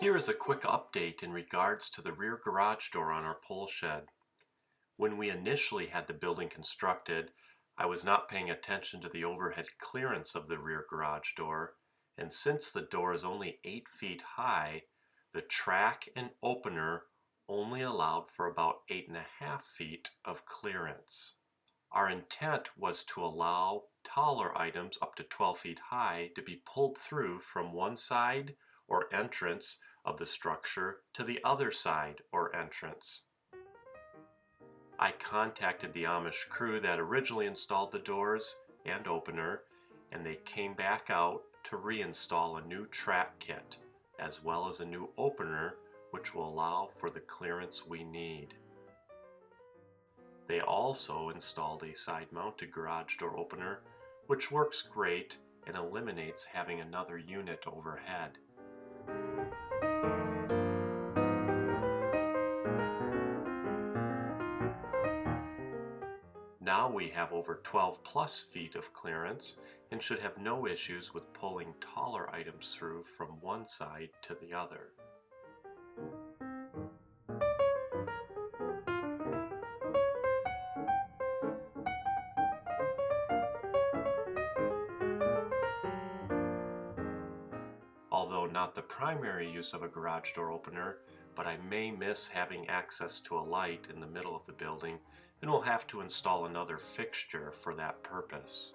Here is a quick update in regards to the rear garage door on our pole shed. When we initially had the building constructed, I was not paying attention to the overhead clearance of the rear garage door, and since the door is only 8 feet high, the track and opener only allowed for about 8.5 feet of clearance. Our intent was to allow taller items up to 12 feet high to be pulled through from one side or entrance of the structure to the other side or entrance. I contacted the Amish crew that originally installed the doors and opener, and they came back out to reinstall a new track kit as well as a new opener which will allow for the clearance we need. They also installed a side-mounted garage door opener which works great and eliminates having another unit overhead. Now we have over 12 plus feet of clearance and should have no issues with pulling taller items through from one side to the other. Although not the primary use of a garage door opener, but I may miss having access to a light in the middle of the building and will have to install another fixture for that purpose.